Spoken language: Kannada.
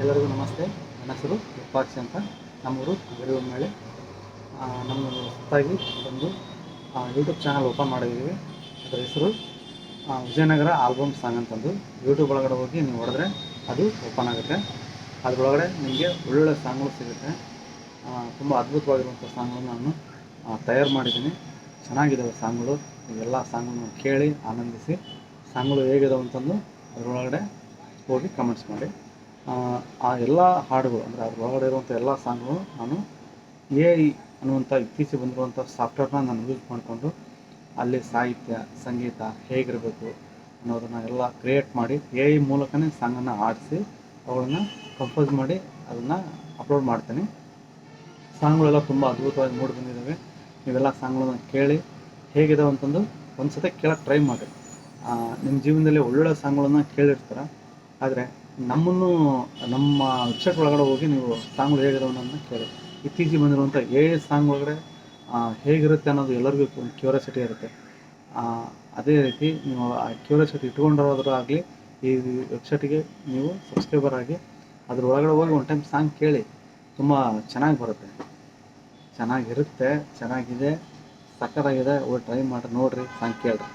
ಎಲ್ಲರಿಗೂ ನಮಸ್ತೆ. ನನ್ನ ಹೆಸರು ವಿಪಾಕ್ಷ ಅಂತ. ನಮ್ಮೂರು ಗರಿಬೊಮ್ಮನಹಳ್ಳಿ. ನಮ್ಮ ಹೊಸದಾಗಿ ಒಂದು ಯೂಟ್ಯೂಬ್ ಚಾನಲ್ ಓಪನ್ ಮಾಡಿದ್ದೀವಿ. ಅದರ ಹೆಸರು ವಿಜಯನಗರ ಆಲ್ಬಮ್ ಸಾಂಗ್ ಅಂತಂದು. ಯೂಟ್ಯೂಬ್ ಒಳಗಡೆ ಹೋಗಿ ನೀವು ಹೊಡೆದ್ರೆ ಅದು ಓಪನ್ ಆಗುತ್ತೆ. ಅದರೊಳಗಡೆ ನಿಮಗೆ ಒಳ್ಳೊಳ್ಳೆ ಸಾಂಗ್ಗಳು ಸಿಗುತ್ತೆ. ತುಂಬ ಅದ್ಭುತವಾಗಿರುವಂಥ ಸಾಂಗ್ಗಳನ್ನು ನಾನು ತಯಾರು ಮಾಡಿದ್ದೀನಿ. ಚೆನ್ನಾಗಿದ್ದಾವೆ ಸಾಂಗ್ಗಳು. ಎಲ್ಲ ಸಾಂಗನ್ನು ಕೇಳಿ ಆನಂದಿಸಿ. ಸಾಂಗ್ಗಳು ಹೇಗಿದಾವೆ ಅಂತಂದು ಅದರೊಳಗಡೆ ಹೋಗಿ ಕಮೆಂಟ್ಸ್ ಮಾಡಿ. ಆ ಎಲ್ಲ ಹಾಡುಗಳು ಅಂದರೆ ಅದರೊಳಗಡೆ ಇರುವಂಥ ಎಲ್ಲ ಸಾಂಗ್ಗಳು ನಾನು AI ಅನ್ನುವಂಥ ಇತ್ತೀಚೆಗೆ ಬಂದಿರುವಂಥ ಸಾಫ್ಟ್ವೇರ್ನ ನಾನು ಯೂಸ್ ಮಾಡಿಕೊಂಡು ಅಲ್ಲಿ ಸಾಹಿತ್ಯ ಸಂಗೀತ ಹೇಗಿರಬೇಕು ಅನ್ನೋದನ್ನು ಎಲ್ಲ ಕ್ರಿಯೇಟ್ ಮಾಡಿ AI ಮೂಲಕನೇ ಸಾಂಗನ್ನು ಆಡಿಸಿ ಅವುಗಳನ್ನು ಕಂಪೋಸ್ ಮಾಡಿ ಅದನ್ನು ಅಪ್ಲೋಡ್ ಮಾಡ್ತೀನಿ. ಸಾಂಗ್ಗಳೆಲ್ಲ ತುಂಬ ಅದ್ಭುತವಾಗಿ ಮೂಡಿ ಬಂದಿದ್ದಾವೆ. ನೀವೆಲ್ಲ ಸಾಂಗ್ಗಳನ್ನ ಕೇಳಿ ಹೇಗಿದಾವೆ ಅಂತಂದು ಒಂದು ಸತಿ ಕೇಳೋಕ್ಕೆ ಟ್ರೈ ಮಾಡಿ. ನಿಮ್ಮ ಜೀವನದಲ್ಲಿ ಒಳ್ಳೊಳ್ಳೆ ಸಾಂಗ್ಗಳನ್ನು ಕೇಳಿರ್ತೀರ. ಆದರೆ ನಮ್ಮ ವೆಬ್ಸೈಟ್ ಒಳಗಡೆ ಹೋಗಿ ನೀವು ಸಾಂಗ್ಗಳು ಹೇಗಿದಾವೆ ಅನ್ನೋದನ್ನ ಕೇಳಿ. ಇತ್ತೀಚೆಗೆ ಬಂದಿರುವಂಥ AI ಸಾಂಗ್ ಒಳಗಡೆ ಹೇಗಿರುತ್ತೆ ಅನ್ನೋದು ಎಲ್ಲರಿಗೂ ಒಂದು ಕ್ಯೂರಿಯಾಸಿಟಿ ಇರುತ್ತೆ. ಅದೇ ರೀತಿ ನೀವು ಆ ಕ್ಯೂರಿಯಾಸಿಟಿ ಇಟ್ಕೊಂಡಿರೋದ್ರೂ ಆಗಲಿ ಈ ವೆಬ್ಸೈಟಿಗೆ ನೀವು ಸಬ್ಸ್ಕ್ರೈಬರ್ ಆಗಿ ಅದ್ರ ಒಳಗಡೆ ಹೋಗಿ ಒಂದು ಟೈಮ್ ಸಾಂಗ್ ಕೇಳಿ. ತುಂಬ ಚೆನ್ನಾಗಿ ಬರುತ್ತೆ, ಚೆನ್ನಾಗಿರುತ್ತೆ, ಚೆನ್ನಾಗಿದೆ, ಸಕ್ಕತ್ತಾಗಿದೆ. ಹೋಗಿ ಟ್ರೈ ಮಾಡಿ ನೋಡಿರಿ, ಸಾಂಗ್ ಕೇಳಿರಿ.